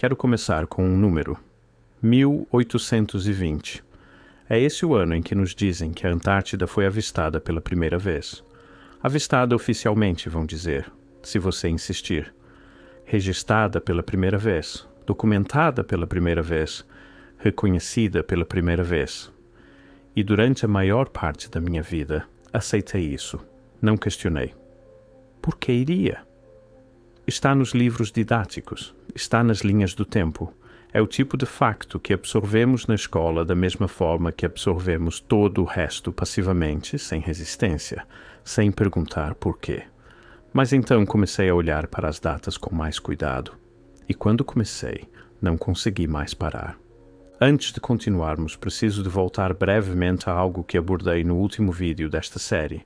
Quero começar com um número: 1820. É esse o ano em que nos dizem que a Antártida foi avistada pela primeira vez. Avistada oficialmente, vão dizer, se você insistir. Registrada pela primeira vez, documentada pela primeira vez, reconhecida pela primeira vez. E durante a maior parte da minha vida, aceitei isso, não questionei. Por que iria? Está nos livros didáticos, está nas linhas do tempo. É o tipo de facto que absorvemos na escola da mesma forma que absorvemos todo o resto passivamente, sem resistência, sem perguntar por quê. Mas então comecei a olhar para as datas com mais cuidado. E quando comecei, não consegui mais parar. Antes de continuarmos, preciso de voltar brevemente a algo que abordei no último vídeo desta série.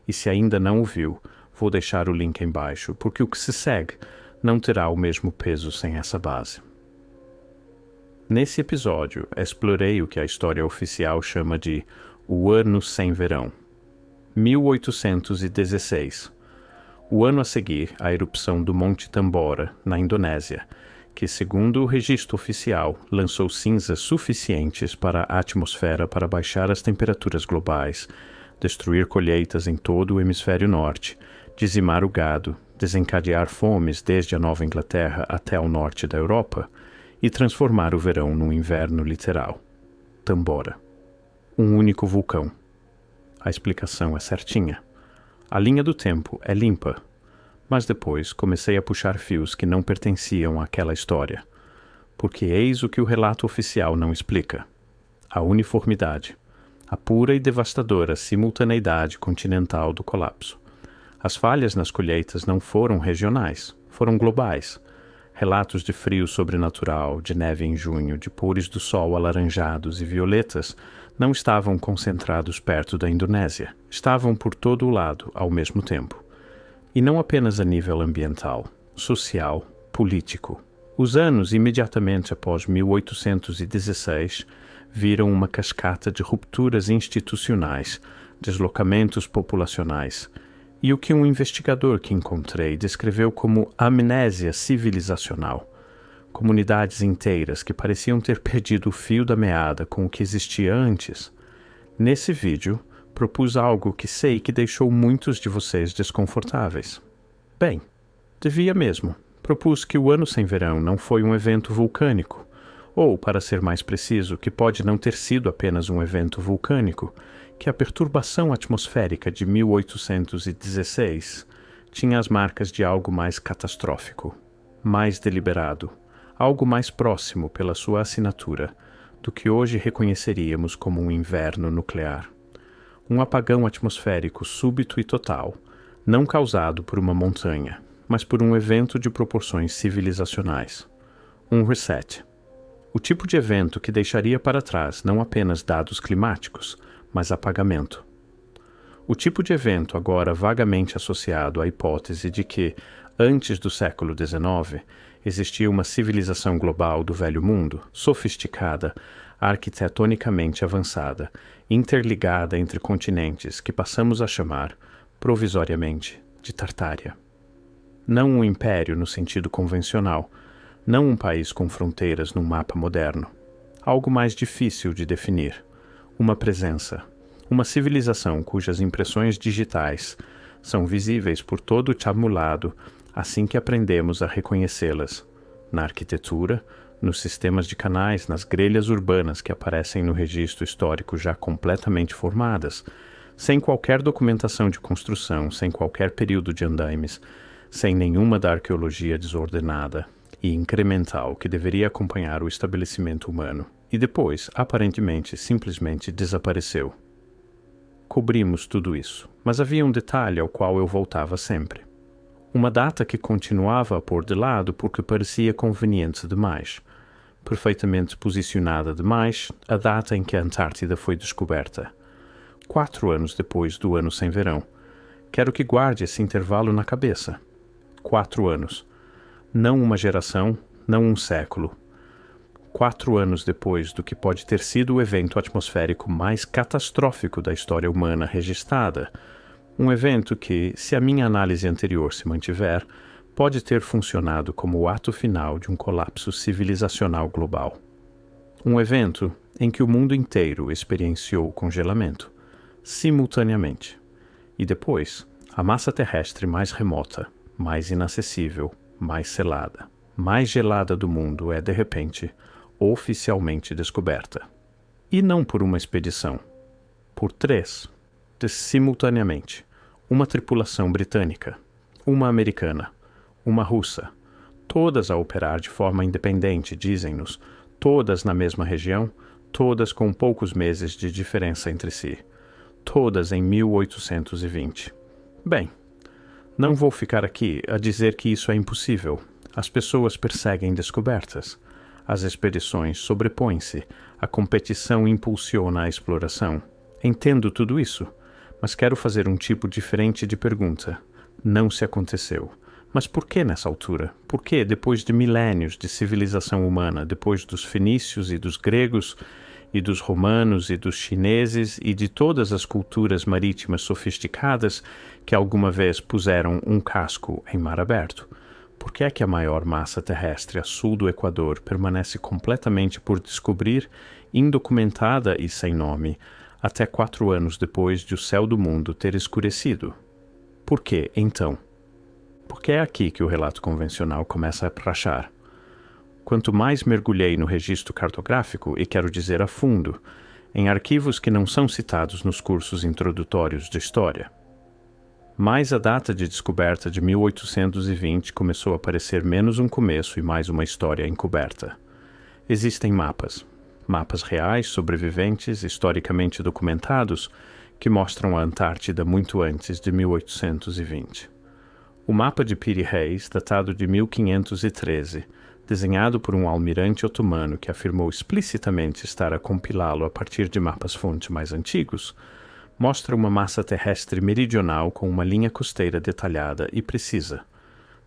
E se ainda não o viu, vou deixar o link em baixo, porque o que se segue não terá o mesmo peso sem essa base. Nesse episódio, explorei o que a história oficial chama de o Ano Sem Verão. 1816. O ano a seguir à erupção do Monte Tambora, na Indonésia, que, segundo o registro oficial, lançou cinzas suficientes para a atmosfera para baixar as temperaturas globais, destruir colheitas em todo o hemisfério norte, dizimar o gado, desencadear fomes desde a Nova Inglaterra até ao norte da Europa e transformar o verão num inverno literal. Tambora. Um único vulcão. A explicação é certinha. A linha do tempo é limpa. Mas depois comecei a puxar fios que não pertenciam àquela história. Porque eis o que o relato oficial não explica. A uniformidade. A pura e devastadora simultaneidade continental do colapso. As falhas nas colheitas não foram regionais, foram globais. Relatos de frio sobrenatural, de neve em junho, de pores do sol alaranjados e violetas não estavam concentrados perto da Indonésia, estavam por todo o lado ao mesmo tempo. E não apenas a nível ambiental, social, político. Os anos imediatamente após 1816 viram uma cascata de rupturas institucionais, deslocamentos populacionais, e o que um investigador que encontrei descreveu como amnésia civilizacional. Comunidades inteiras que pareciam ter perdido o fio da meada com o que existia antes. Nesse vídeo, propus algo que sei que deixou muitos de vocês desconfortáveis. Bem, devia mesmo. Propus que o Ano Sem Verão não foi um evento vulcânico, ou, para ser mais preciso, que pode não ter sido apenas um evento vulcânico, que a perturbação atmosférica de 1816 tinha as marcas de algo mais catastrófico, mais deliberado, algo mais próximo pela sua assinatura do que hoje reconheceríamos como um inverno nuclear. Um apagão atmosférico súbito e total, não causado por uma montanha, mas por um evento de proporções civilizacionais. Um reset. O tipo de evento que deixaria para trás não apenas dados climáticos, mas apagamento. O tipo de evento agora vagamente associado à hipótese de que, antes do século XIX, existia uma civilização global do Velho Mundo, sofisticada, arquitetonicamente avançada, interligada entre continentes que passamos a chamar, provisoriamente, de Tartária. Não um império no sentido convencional, não um país com fronteiras num mapa moderno. Algo mais difícil de definir. Uma presença, uma civilização cujas impressões digitais são visíveis por todo o tabulado assim que aprendemos a reconhecê-las, na arquitetura, nos sistemas de canais, nas grelhas urbanas que aparecem no registro histórico já completamente formadas, sem qualquer documentação de construção, sem qualquer período de andaimes, sem nenhuma da arqueologia desordenada e incremental que deveria acompanhar o estabelecimento humano. E depois, aparentemente, simplesmente desapareceu. Cobrimos tudo isso, mas havia um detalhe ao qual eu voltava sempre. Uma data que continuava a pôr de lado porque parecia conveniente demais, perfeitamente posicionada demais, a data em que a Antártida foi descoberta. 4 anos depois do Ano Sem Verão. Quero que guarde esse intervalo na cabeça. 4 anos. Não uma geração, não um século. 4 anos depois do que pode ter sido o evento atmosférico mais catastrófico da história humana registrada. Um evento que, se a minha análise anterior se mantiver, pode ter funcionado como o ato final de um colapso civilizacional global. Um evento em que o mundo inteiro experienciou o congelamento, simultaneamente, e depois a massa terrestre mais remota, mais inacessível, mais selada, mais gelada do mundo é, de repente, oficialmente descoberta. E não por uma expedição, por três, simultaneamente, uma tripulação britânica, uma americana, uma russa, todas a operar de forma independente, dizem-nos, todas na mesma região, todas com poucos meses de diferença entre si, todas em 1820. Bem, não vou ficar aqui a dizer que isso é impossível. As pessoas perseguem descobertas. As expedições sobrepõem-se. A competição impulsiona a exploração. Entendo tudo isso, mas quero fazer um tipo diferente de pergunta. Não se aconteceu. Mas por que nessa altura? Por que, depois de milênios de civilização humana, depois dos fenícios e dos gregos, e dos romanos e dos chineses e de todas as culturas marítimas sofisticadas que alguma vez puseram um casco em mar aberto? Por que é que a maior massa terrestre a sul do Equador permanece completamente por descobrir, indocumentada e sem nome, até 4 anos depois de o céu do mundo ter escurecido? Por que, então? Porque é aqui que o relato convencional começa a rachar. Quanto mais mergulhei no registro cartográfico, e quero dizer a fundo, em arquivos que não são citados nos cursos introdutórios de história, mais a data de descoberta de 1820 começou a parecer menos um começo e mais uma história encoberta. Existem mapas reais, sobreviventes, historicamente documentados, que mostram a Antártida muito antes de 1820. O mapa de Piri Reis, datado de 1513, desenhado por um almirante otomano que afirmou explicitamente estar a compilá-lo a partir de mapas-fonte mais antigos, mostra uma massa terrestre meridional com uma linha costeira detalhada e precisa.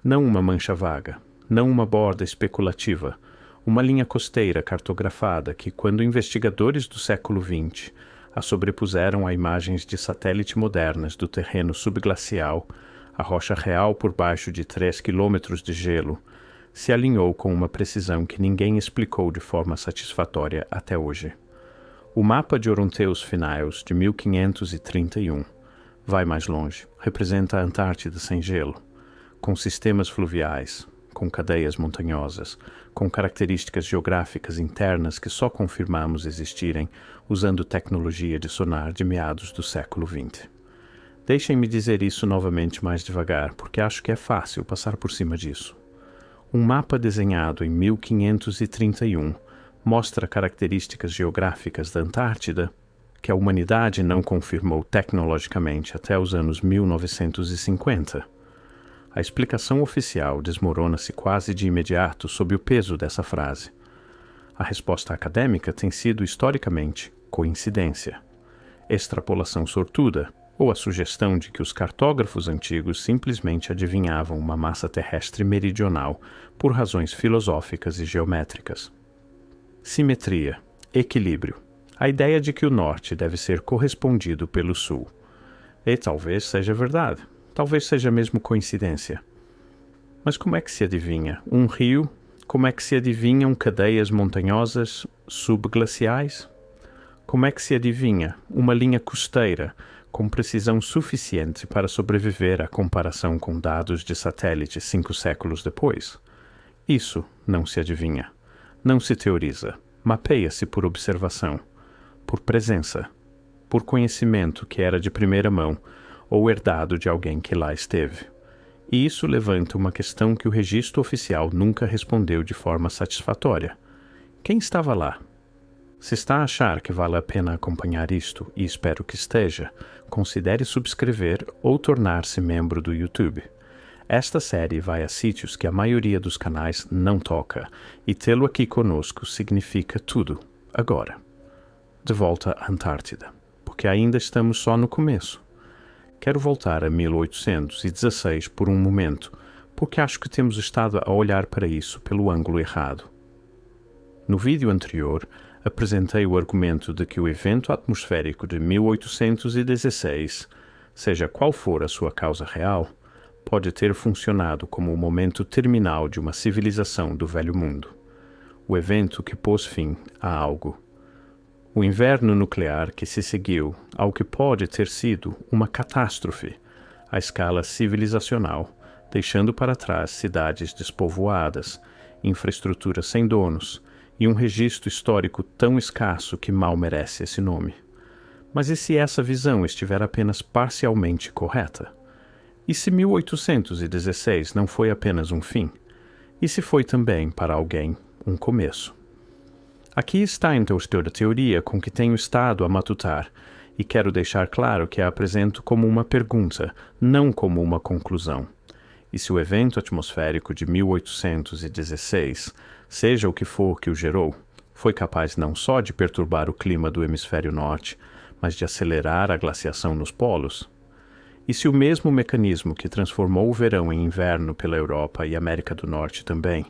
Não uma mancha vaga, não uma borda especulativa, uma linha costeira cartografada que, quando investigadores do século XX a sobrepuseram a imagens de satélite modernas do terreno subglacial, a rocha real por baixo de 3 quilômetros de gelo, se alinhou com uma precisão que ninguém explicou de forma satisfatória até hoje. O mapa de Oronteus Finaeus, de 1531, vai mais longe, representa a Antártida sem gelo, com sistemas fluviais, com cadeias montanhosas, com características geográficas internas que só confirmamos existirem usando tecnologia de sonar de meados do século XX. Deixem-me dizer isso novamente mais devagar, porque acho que é fácil passar por cima disso. Um mapa desenhado em 1531 mostra características geográficas da Antártida que a humanidade não confirmou tecnologicamente até os anos 1950. A explicação oficial desmorona-se quase de imediato sob o peso dessa frase. A resposta acadêmica tem sido historicamente coincidência, extrapolação sortuda, ou a sugestão de que os cartógrafos antigos simplesmente adivinhavam uma massa terrestre meridional por razões filosóficas e geométricas. Simetria, equilíbrio, a ideia de que o norte deve ser correspondido pelo sul. E talvez seja verdade, talvez seja mesmo coincidência. Mas como é que se adivinha um rio? Como é que se adivinham cadeias montanhosas subglaciais? Como é que se adivinha uma linha costeira com precisão suficiente para sobreviver à comparação com dados de satélite 5 séculos depois? Isso não se adivinha, não se teoriza, mapeia-se por observação, por presença, por conhecimento que era de primeira mão ou herdado de alguém que lá esteve. E isso levanta uma questão que o registro oficial nunca respondeu de forma satisfatória. Quem estava lá? Se está a achar que vale a pena acompanhar isto, e espero que esteja, considere subscrever ou tornar-se membro do YouTube. Esta série vai a sítios que a maioria dos canais não toca, e tê-lo aqui conosco significa tudo, agora. De volta à Antártida, porque ainda estamos só no começo. Quero voltar a 1816 por um momento, porque acho que temos estado a olhar para isso pelo ângulo errado. No vídeo anterior, apresentei o argumento de que o evento atmosférico de 1816, seja qual for a sua causa real, pode ter funcionado como o momento terminal de uma civilização do Velho Mundo. O evento que pôs fim a algo. O inverno nuclear que se seguiu ao que pode ter sido uma catástrofe à escala civilizacional, deixando para trás cidades despovoadas, infraestrutura sem donos e um registro histórico tão escasso que mal merece esse nome. Mas e se essa visão estiver apenas parcialmente correta? E se 1816 não foi apenas um fim? E se foi também, para alguém, um começo? Aqui está então toda a teoria com que tenho estado a matutar, e quero deixar claro que a apresento como uma pergunta, não como uma conclusão. E se o evento atmosférico de 1816, seja o que for que o gerou, foi capaz não só de perturbar o clima do hemisfério norte, mas de acelerar a glaciação nos polos? E se o mesmo mecanismo que transformou o verão em inverno pela Europa e América do Norte também,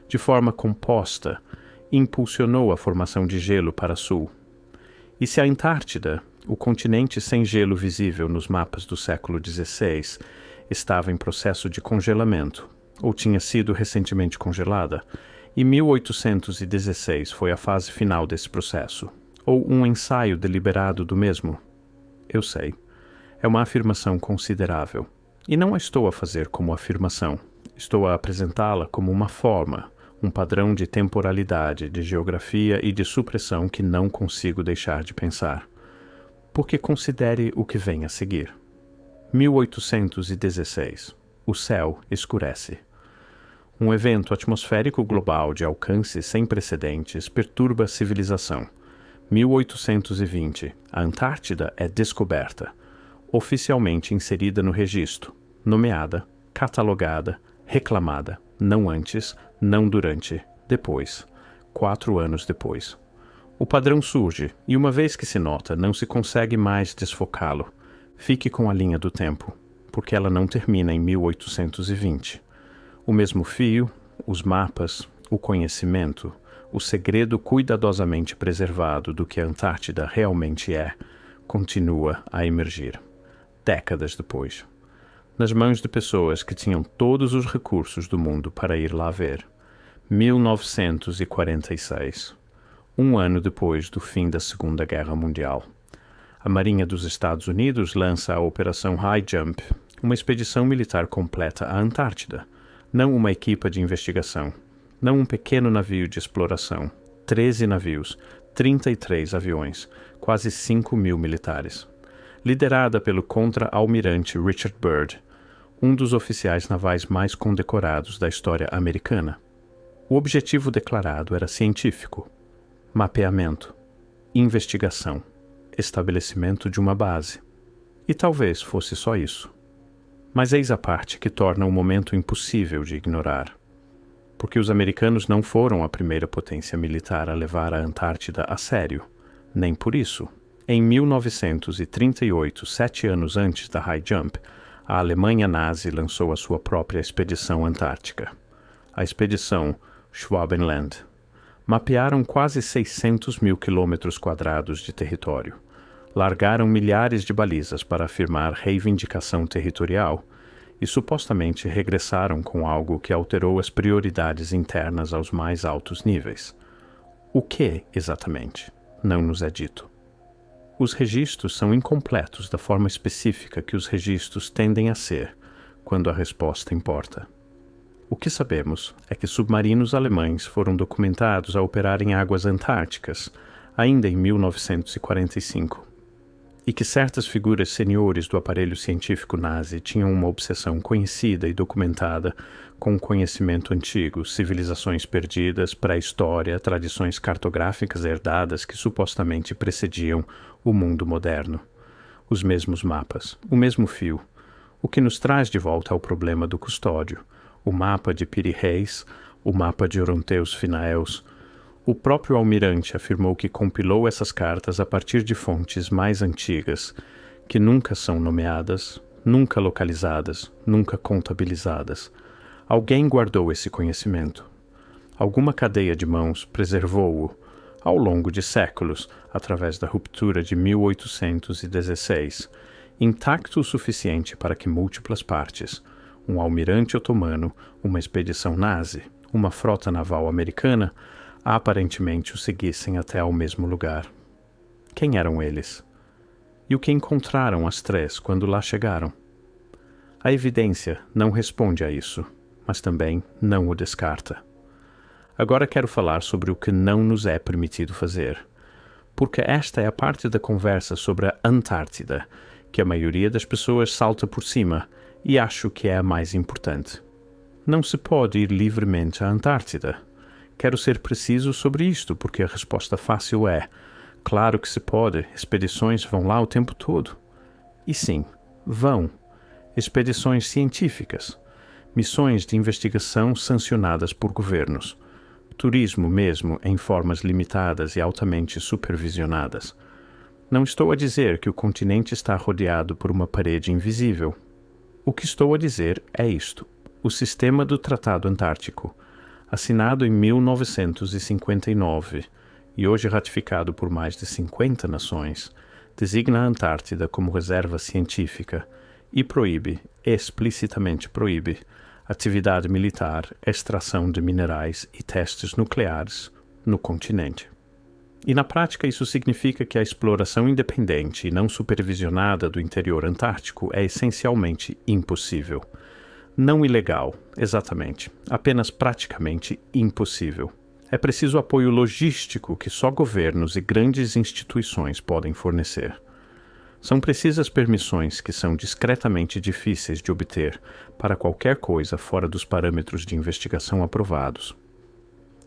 de forma composta, impulsionou a formação de gelo para sul? E se a Antártida, o continente sem gelo visível nos mapas do século XVI, estava em processo de congelamento, ou tinha sido recentemente congelada, e 1816 foi a fase final desse processo, ou um ensaio deliberado do mesmo? Eu sei. É uma afirmação considerável. E não a estou a fazer como afirmação. Estou a apresentá-la como uma forma, um padrão de temporalidade, de geografia e de supressão que não consigo deixar de pensar. Porque considere o que vem a seguir. 1816. O céu escurece. Um evento atmosférico global de alcance sem precedentes perturba a civilização. 1820. A Antártida é descoberta. Oficialmente inserida no registro, nomeada, catalogada, reclamada, não antes, não durante, depois, 4 anos depois. O padrão surge, e uma vez que se nota, não se consegue mais desfocá-lo. Fique com a linha do tempo, porque ela não termina em 1820. O mesmo fio, os mapas, o conhecimento, o segredo cuidadosamente preservado do que a Antártida realmente é, continua a emergir. Décadas depois, nas mãos de pessoas que tinham todos os recursos do mundo para ir lá ver. 1946, um ano depois do fim da Segunda Guerra Mundial. A Marinha dos Estados Unidos lança a Operação High Jump, uma expedição militar completa à Antártida, não uma equipa de investigação, não um pequeno navio de exploração, 13 navios, 33 aviões, quase 5.000 militares. Liderada pelo contra-almirante Richard Byrd, um dos oficiais navais mais condecorados da história americana. O objetivo declarado era científico: mapeamento, investigação, estabelecimento de uma base. E talvez fosse só isso. Mas eis a parte que torna o momento impossível de ignorar. Porque os americanos não foram a primeira potência militar a levar a Antártida a sério, nem por isso. Em 1938, 7 anos antes da High Jump, a Alemanha nazi lançou a sua própria expedição antártica. A expedição Schwabenland. Mapearam quase 600.000 quilômetros quadrados de território. Largaram milhares de balizas para afirmar reivindicação territorial e supostamente regressaram com algo que alterou as prioridades internas aos mais altos níveis. O que, exatamente, não nos é dito. Os registros são incompletos da forma específica que os registros tendem a ser, quando a resposta importa. O que sabemos é que submarinos alemães foram documentados a operar em águas antárticas, ainda em 1945, e que certas figuras seniores do aparelho científico nazi tinham uma obsessão conhecida e documentada com o conhecimento antigo, civilizações perdidas, pré-história, tradições cartográficas herdadas que supostamente precediam o mundo moderno. Os mesmos mapas, o mesmo fio, o que nos traz de volta ao problema do custódio, o mapa de Piri Reis, o mapa de Oronteus Finaeus. O próprio almirante afirmou que compilou essas cartas a partir de fontes mais antigas, que nunca são nomeadas, nunca localizadas, nunca contabilizadas. Alguém guardou esse conhecimento. Alguma cadeia de mãos preservou-o, ao longo de séculos, através da ruptura de 1816, intacto o suficiente para que múltiplas partes, um almirante otomano, uma expedição nazi, uma frota naval americana, aparentemente o seguissem até ao mesmo lugar. Quem eram eles? E o que encontraram as três quando lá chegaram? A evidência não responde a isso, mas também não o descarta. Agora quero falar sobre o que não nos é permitido fazer, porque esta é a parte da conversa sobre a Antártida, que a maioria das pessoas salta por cima e acho que é a mais importante. Não se pode ir livremente à Antártida. Quero ser preciso sobre isto, porque a resposta fácil é: claro que se pode, expedições vão lá o tempo todo. E sim, vão. Expedições científicas, missões de investigação sancionadas por governos, turismo mesmo em formas limitadas e altamente supervisionadas. Não estou a dizer que o continente está rodeado por uma parede invisível. O que estou a dizer é isto: o sistema do Tratado Antártico, assinado em 1959 e hoje ratificado por mais de 50 nações, designa a Antártida como reserva científica e proíbe, explicitamente proíbe, atividade militar, extração de minerais e testes nucleares no continente. E na prática isso significa que a exploração independente e não supervisionada do interior antártico é essencialmente impossível. Não ilegal, exatamente, apenas praticamente impossível. É preciso apoio logístico que só governos e grandes instituições podem fornecer. São precisas permissões que são discretamente difíceis de obter para qualquer coisa fora dos parâmetros de investigação aprovados.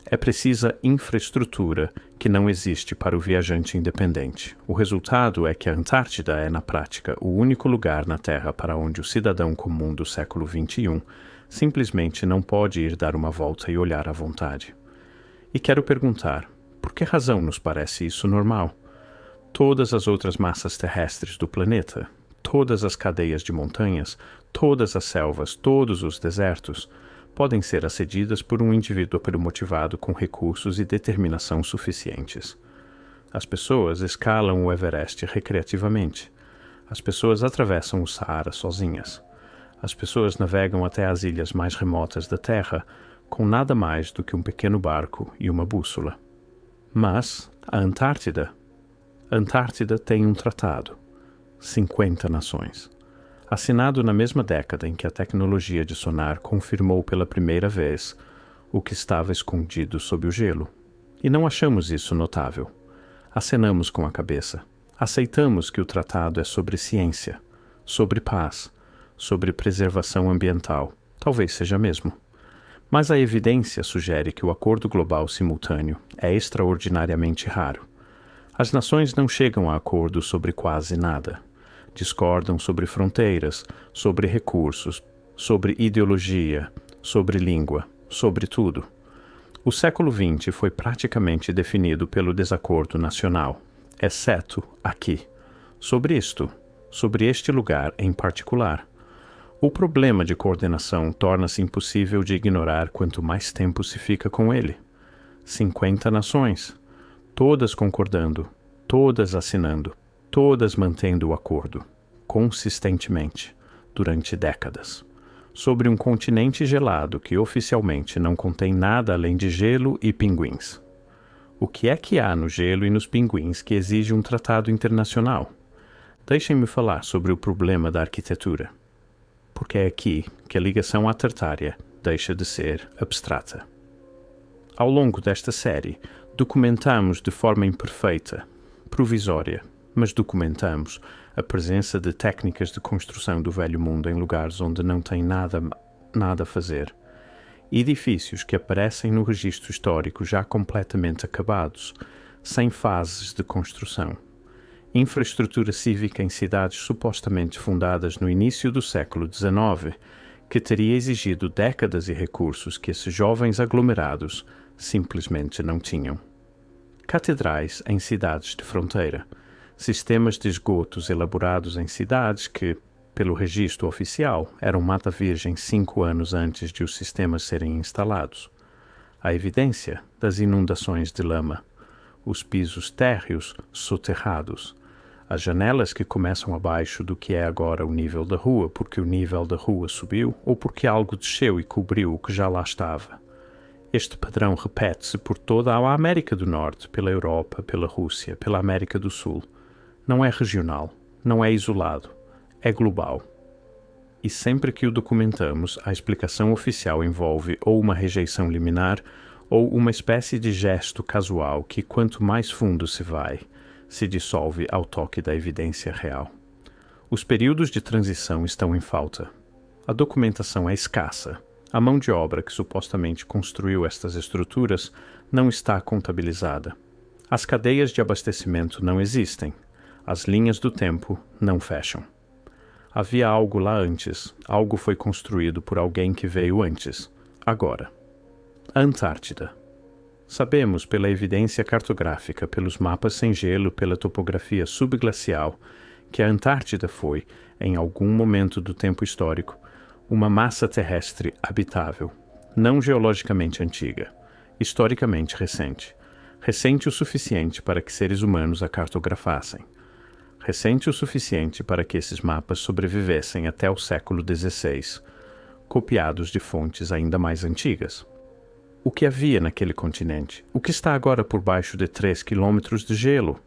É precisa infraestrutura que não existe para o viajante independente. O resultado é que a Antártida é, na prática, o único lugar na Terra para onde o cidadão comum do século XXI simplesmente não pode ir dar uma volta e olhar à vontade. E quero perguntar, por que razão nos parece isso normal? Todas as outras massas terrestres do planeta, todas as cadeias de montanhas, todas as selvas, todos os desertos, podem ser acedidas por um indivíduo motivado com recursos e determinação suficientes. As pessoas escalam o Everest recreativamente. As pessoas atravessam o Saara sozinhas. As pessoas navegam até as ilhas mais remotas da Terra com nada mais do que um pequeno barco e uma bússola. Mas a Antártida tem um tratado, 50 nações, assinado na mesma década em que a tecnologia de sonar confirmou pela primeira vez o que estava escondido sob o gelo. E não achamos isso notável. Acenamos com a cabeça. Aceitamos que o tratado é sobre ciência, sobre paz, sobre preservação ambiental. Talvez seja mesmo. Mas a evidência sugere que o acordo global simultâneo é extraordinariamente raro. As nações não chegam a acordo sobre quase nada. Discordam sobre fronteiras, sobre recursos, sobre ideologia, sobre língua, sobre tudo. O século XX foi praticamente definido pelo desacordo nacional, exceto aqui, sobre este lugar em particular. O problema de coordenação torna-se impossível de ignorar quanto mais tempo se fica com ele. 50 nações, todas concordando, todas assinando, todas mantendo o acordo, consistentemente, durante décadas, sobre um continente gelado que oficialmente não contém nada além de gelo e pinguins. O que é que há no gelo e nos pinguins que exige um tratado internacional? Deixem-me falar sobre o problema da arquitetura, porque é aqui que a ligação à Tartária deixa de ser abstrata. Ao longo desta série, documentamos de forma imperfeita, provisória, mas documentamos a presença de técnicas de construção do Velho Mundo em lugares onde não tem nada a fazer. Edifícios que aparecem no registro histórico já completamente acabados, sem fases de construção. Infraestrutura cívica em cidades supostamente fundadas no início do século XIX, que teria exigido décadas e recursos que esses jovens aglomerados simplesmente não tinham. Catedrais em cidades de fronteira, sistemas de esgotos elaborados em cidades que, pelo registro oficial, eram mata virgem 5 anos antes de os sistemas serem instalados. A evidência das inundações de lama, os pisos térreos soterrados, As janelas que começam abaixo do que é agora o nível da rua, porque o nível da rua subiu ou porque algo desceu e cobriu o que já lá estava. Este padrão repete-se por toda a América do Norte, pela Europa, pela Rússia, pela América do Sul. Não é regional, não é isolado, é global. E sempre que o documentamos, a explicação oficial envolve ou uma rejeição liminar ou uma espécie de gesto casual que, quanto mais fundo se vai, se dissolve ao toque da evidência real. Os períodos de transição estão em falta. A documentação é escassa. A mão de obra que supostamente construiu estas estruturas não está contabilizada. As cadeias de abastecimento não existem. As linhas do tempo não fecham. Havia algo lá antes, algo foi construído por alguém que veio antes, agora. A Antártida. Sabemos pela evidência cartográfica, pelos mapas sem gelo, pela topografia subglacial, que a Antártida foi, em algum momento do tempo histórico, uma massa terrestre habitável, não geologicamente antiga, historicamente recente, recente o suficiente para que seres humanos a cartografassem, recente o suficiente para que esses mapas sobrevivessem até o século XVI, copiados de fontes ainda mais antigas. O que havia naquele continente? O que está agora por baixo de 3 quilômetros de gelo?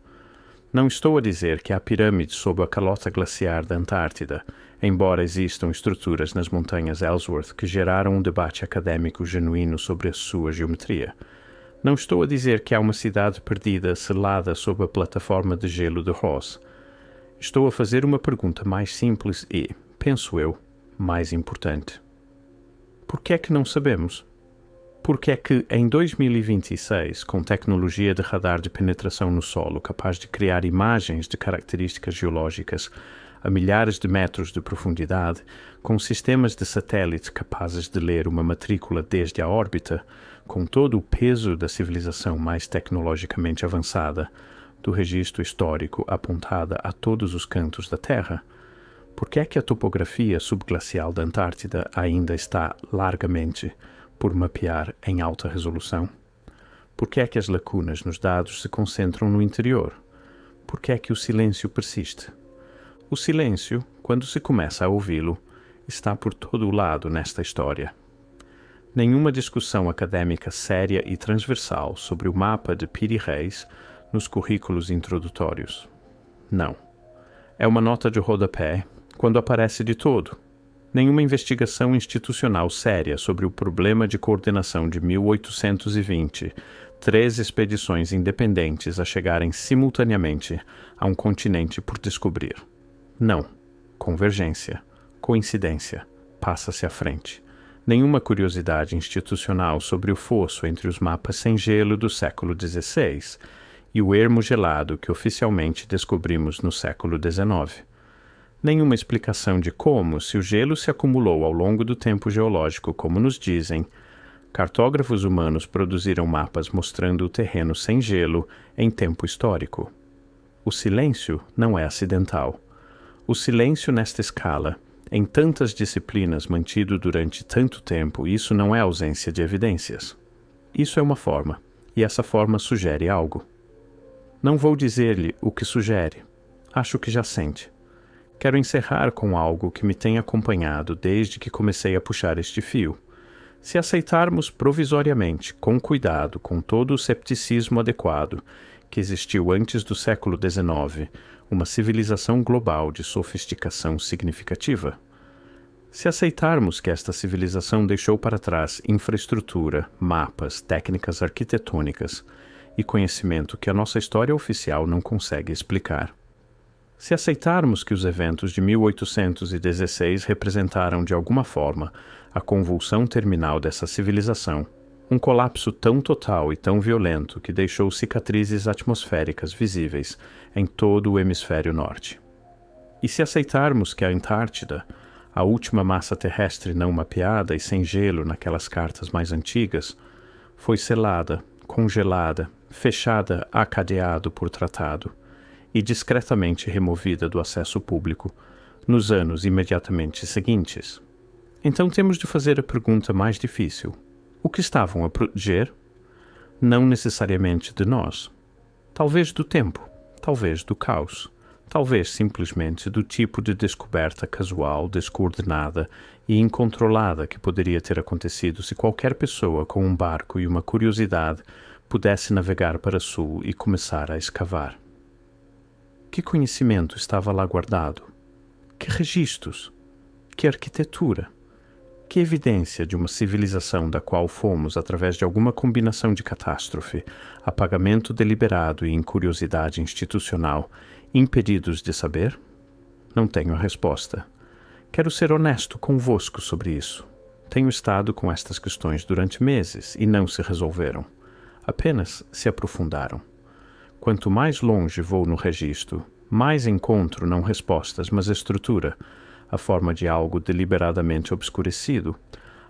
Não estou a dizer que há pirâmides sob a calota glaciar da Antártida, embora existam estruturas nas montanhas Ellsworth que geraram um debate acadêmico genuíno sobre a sua geometria. Não estou a dizer que há uma cidade perdida selada sob a plataforma de gelo de Ross. Estou a fazer uma pergunta mais simples e, penso eu, mais importante. Por que é que não sabemos? Porque é que, em 2026, com tecnologia de radar de penetração no solo capaz de criar imagens de características geológicas a milhares de metros de profundidade, com sistemas de satélite capazes de ler uma matrícula desde a órbita, com todo o peso da civilização mais tecnologicamente avançada, do registro histórico apontada a todos os cantos da Terra, por que é que a topografia subglacial da Antártida ainda está largamente por mapear em alta resolução? Por que é que as lacunas nos dados se concentram no interior? Por que é que o silêncio persiste? O silêncio, quando se começa a ouvi-lo, está por todo o lado nesta história. Nenhuma discussão acadêmica séria e transversal sobre o mapa de Piri Reis nos currículos introdutórios. Não. É uma nota de rodapé quando aparece de todo. Nenhuma investigação institucional séria sobre o problema de coordenação de 1820, 3 expedições independentes a chegarem simultaneamente a um continente por descobrir. Não. Convergência. Coincidência. Passa-se à frente. Nenhuma curiosidade institucional sobre o fosso entre os mapas sem gelo do século XVI e o ermo gelado que oficialmente descobrimos no século XIX. Nenhuma explicação de como, se o gelo se acumulou ao longo do tempo geológico, como nos dizem, cartógrafos humanos produziram mapas mostrando o terreno sem gelo em tempo histórico. O silêncio não é acidental. O silêncio nesta escala, em tantas disciplinas mantido durante tanto tempo, isso não é ausência de evidências. Isso é uma forma, e essa forma sugere algo. Não vou dizer-lhe o que sugere. Acho que já sente. Quero encerrar com algo que me tem acompanhado desde que comecei a puxar este fio. Se aceitarmos provisoriamente, com cuidado, com todo o cepticismo adequado, que existiu antes do século XIX, uma civilização global de sofisticação significativa, se aceitarmos que esta civilização deixou para trás infraestrutura, mapas, técnicas arquitetônicas e conhecimento que a nossa história oficial não consegue explicar, se aceitarmos que os eventos de 1816 representaram de alguma forma a convulsão terminal dessa civilização, um colapso tão total e tão violento que deixou cicatrizes atmosféricas visíveis em todo o hemisfério norte. E se aceitarmos que a Antártida, a última massa terrestre não mapeada e sem gelo naquelas cartas mais antigas, foi selada, congelada, fechada a cadeado por tratado, e discretamente removida do acesso público nos anos imediatamente seguintes. Então temos de fazer a pergunta mais difícil. O que estavam a proteger? Não necessariamente de nós. Talvez do tempo, talvez do caos, Talvez simplesmente do tipo de descoberta casual, descoordenada e incontrolada que poderia ter acontecido se qualquer pessoa com um barco e uma curiosidade pudesse navegar para sul e começar a escavar. Que conhecimento estava lá guardado? Que registros? Que arquitetura? Que evidência de uma civilização da qual fomos, através de alguma combinação de catástrofe, apagamento deliberado e incuriosidade institucional, impedidos de saber? Não tenho a resposta. Quero ser honesto convosco sobre isso. Tenho estado com estas questões durante meses e não se resolveram. Apenas se aprofundaram. Quanto mais longe vou no registro, mais encontro não respostas, mas estrutura, a forma de algo deliberadamente obscurecido,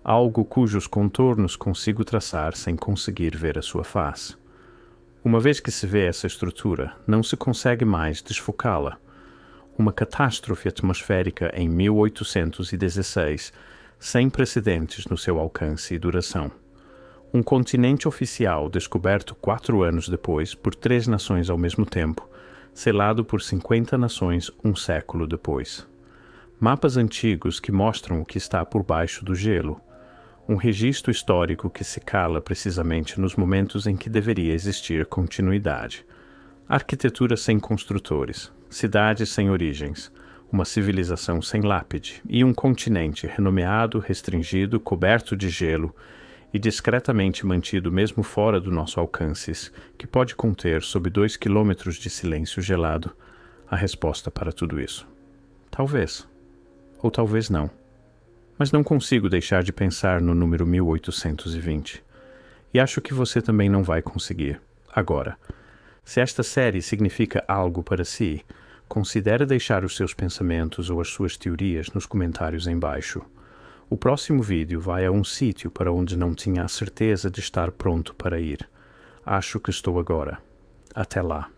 algo cujos contornos consigo traçar sem conseguir ver a sua face. Uma vez que se vê essa estrutura, não se consegue mais desfocá-la. Uma catástrofe atmosférica em 1816, sem precedentes no seu alcance e duração. Um continente oficial descoberto 4 anos depois por 3 nações ao mesmo tempo, selado por 50 nações um século depois. Mapas antigos que mostram o que está por baixo do gelo. Um registro histórico que se cala precisamente nos momentos em que deveria existir continuidade. Arquitetura sem construtores, cidades sem origens, uma civilização sem lápide e um continente renomeado, restringido, coberto de gelo e discretamente mantido mesmo fora do nosso alcance, que pode conter, sob 2 quilômetros de silêncio gelado, a resposta para tudo isso. Talvez. Ou talvez não. Mas não consigo deixar de pensar no número 1820. E acho que você também não vai conseguir. Agora, se esta série significa algo para si, considere deixar os seus pensamentos ou as suas teorias nos comentários embaixo. O próximo vídeo vai a um sítio para onde não tinha a certeza de estar pronto para ir. Acho que estou agora. Até lá.